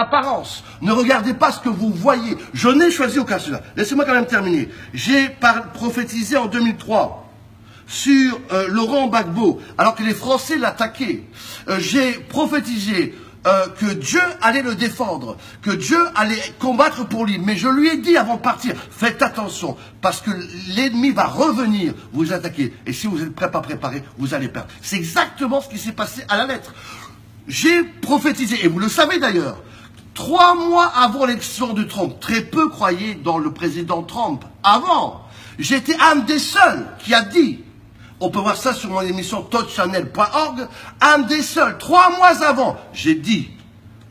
apparence. Ne regardez pas ce que vous voyez. Je n'ai choisi aucun cela. Laissez-moi quand même terminer. J'ai prophétisé en 2003 sur Laurent Gbagbo, alors que les Français l'attaquaient. J'ai prophétisé que Dieu allait le défendre, que Dieu allait combattre pour lui. Mais je lui ai dit avant de partir, faites attention, parce que l'ennemi va revenir vous attaquer. Et si vous n'êtes pas préparé, vous allez perdre. C'est exactement ce qui s'est passé à la lettre. J'ai prophétisé, et vous le savez d'ailleurs, 3 mois avant l'élection de Trump, très peu croyaient dans le président Trump. Avant, j'étais un des seuls qui a dit, on peut voir ça sur mon émission toddchannel.org, un des seuls, 3 mois avant, j'ai dit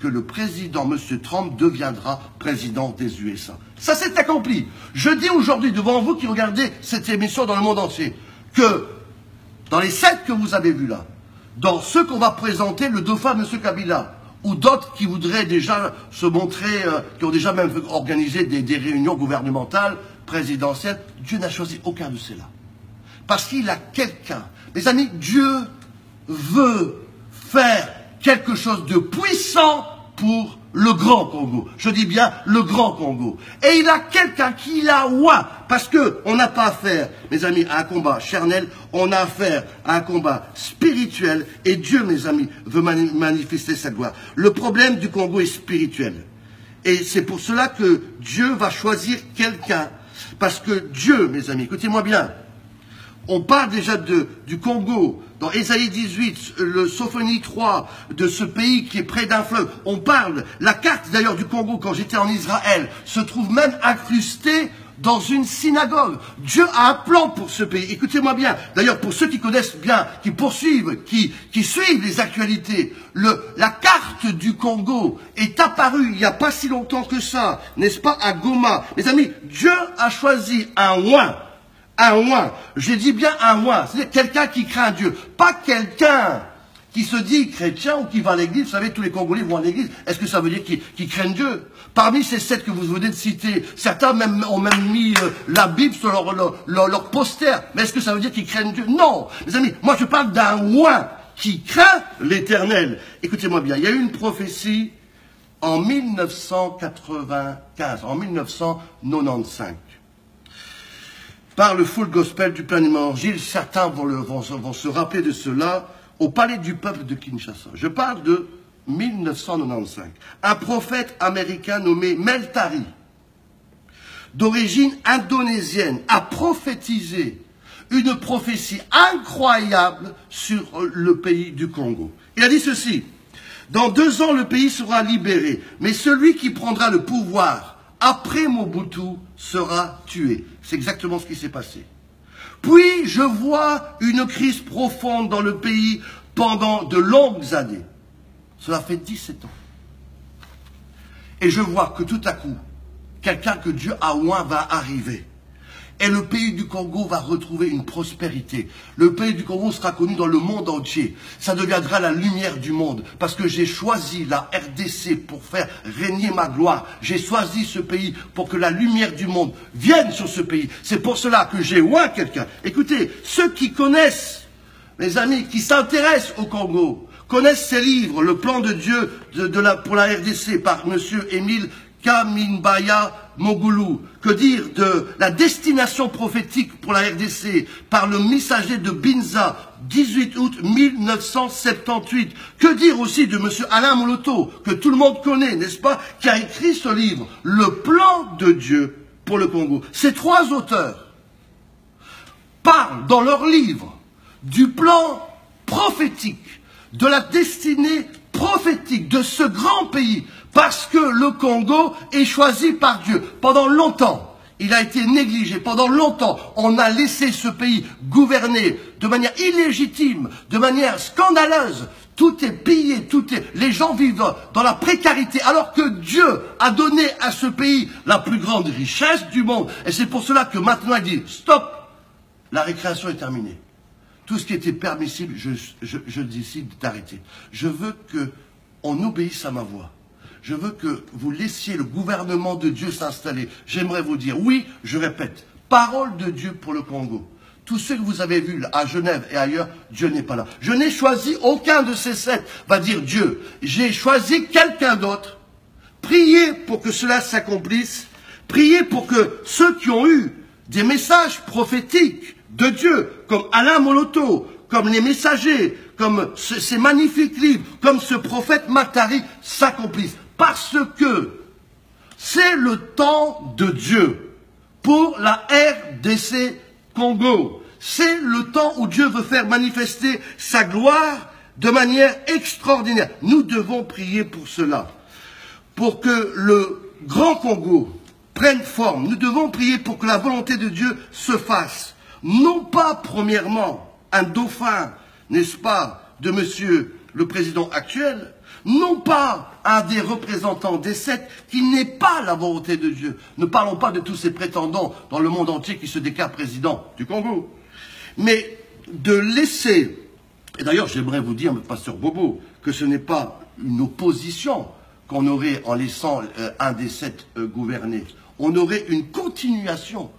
que le président, M. Trump, deviendra président des USA. Ça s'est accompli. Je dis aujourd'hui devant vous qui regardez cette émission dans le monde entier, que dans les 7 que vous avez vus là, dans ceux qu'on va présenter, le dauphin M. Kabila, ou d'autres qui voudraient déjà se montrer, qui ont déjà même organisé des réunions gouvernementales, présidentielles, Dieu n'a choisi aucun de ceux-là. Parce qu'il a quelqu'un. Mes amis, Dieu veut faire quelque chose de puissant pour le Grand Congo. Je dis bien le Grand Congo. Et il a quelqu'un qui l'a ouin. Parce que on n'a pas affaire, mes amis, à un combat charnel, on a affaire à un combat spirituel. Et Dieu, mes amis, veut manifester sa gloire. Le problème du Congo est spirituel. Et c'est pour cela que Dieu va choisir quelqu'un. Parce que Dieu, mes amis, écoutez-moi bien, on parle déjà du Congo, dans Ésaïe 18, le Sophonie 3, de ce pays qui est près d'un fleuve. On parle, la carte d'ailleurs du Congo, quand j'étais en Israël, se trouve même incrustée dans une synagogue. Dieu a un plan pour ce pays. Écoutez-moi bien. D'ailleurs, pour ceux qui connaissent bien, qui poursuivent, qui suivent les actualités, la carte du Congo est apparue il n'y a pas si longtemps que ça, n'est-ce pas, à Goma. Mes amis, Dieu a choisi un oin. Un oin, je dis bien un oin, c'est-à-dire quelqu'un qui craint Dieu, pas quelqu'un qui se dit chrétien ou qui va à l'église. Vous savez, tous les Congolais vont à l'église. Est-ce que ça veut dire qu'ils craignent Dieu? Parmi ces 7 que vous venez de citer, certains ont même mis la Bible sur leur poster. Mais est-ce que ça veut dire qu'ils craignent Dieu? Non, mes amis, moi je parle d'un oin qui craint l'Éternel. Écoutez-moi bien, il y a eu une prophétie en 1995, en 1995. Par le full gospel du plein évangile, certains vont se rappeler de cela au palais du peuple de Kinshasa. Je parle de 1995. Un prophète américain nommé Meltari, d'origine indonésienne, a prophétisé une prophétie incroyable sur le pays du Congo. Il a dit ceci: dans 2 ans, le pays sera libéré, mais celui qui prendra le pouvoir après Mobutu sera tué. C'est exactement ce qui s'est passé. Puis, je vois une crise profonde dans le pays pendant de longues années. Cela fait 17 ans. Et je vois que tout à coup, quelqu'un que Dieu a oint va arriver. Et le pays du Congo va retrouver une prospérité. Le pays du Congo sera connu dans le monde entier. Ça deviendra la lumière du monde. Parce que j'ai choisi la RDC pour faire régner ma gloire. J'ai choisi ce pays pour que la lumière du monde vienne sur ce pays. C'est pour cela que j'ai oint quelqu'un. Écoutez, ceux qui connaissent, mes amis, qui s'intéressent au Congo, connaissent ces livres, Le plan de Dieu pour la RDC par M. Émile Kamimbaya Mogulu. Que dire de la destination prophétique pour la RDC par le messager de Binza, 18 août 1978. Que dire aussi de M. Alain Moloto, que tout le monde connaît, n'est-ce pas, qui a écrit ce livre, Le plan de Dieu pour le Congo. Ces 3 auteurs parlent dans leur livre du plan prophétique, de la destinée prophétique de ce grand pays, parce que le Congo est choisi par Dieu. Pendant longtemps, il a été négligé. Pendant longtemps, on a laissé ce pays gouverner de manière illégitime, de manière scandaleuse. Tout est pillé, les gens vivent dans la précarité, alors que Dieu a donné à ce pays la plus grande richesse du monde. Et c'est pour cela que maintenant il dit, stop, la récréation est terminée. Tout ce qui était permissible, je décide d'arrêter. Je veux qu'on obéisse à ma voix. Je veux que vous laissiez le gouvernement de Dieu s'installer. J'aimerais vous dire, oui, je répète, parole de Dieu pour le Congo. Tous ceux que vous avez vus à Genève et ailleurs, Dieu n'est pas là. Je n'ai choisi aucun de ces 7, va dire Dieu. J'ai choisi quelqu'un d'autre priez pour que cela s'accomplisse, priez pour que ceux qui ont eu des messages prophétiques de Dieu, comme Alain Moloto, comme les messagers, comme ces magnifiques livres, comme ce prophète Matari, s'accomplissent. Parce que c'est le temps de Dieu pour la RDC Congo. C'est le temps où Dieu veut faire manifester sa gloire de manière extraordinaire. Nous devons prier pour cela. Pour que le grand Congo prenne forme, nous devons prier pour que la volonté de Dieu se fasse. Non pas, premièrement, un dauphin, n'est-ce pas, de monsieur le président actuel, non pas un des représentants des sectes qui n'est pas la volonté de Dieu. Ne parlons pas de tous ces prétendants dans le monde entier qui se déclarent président du Congo. Mais de laisser, et d'ailleurs j'aimerais vous dire, pasteur Bobo, que ce n'est pas une opposition qu'on aurait en laissant un des sept gouverner. On aurait une continuation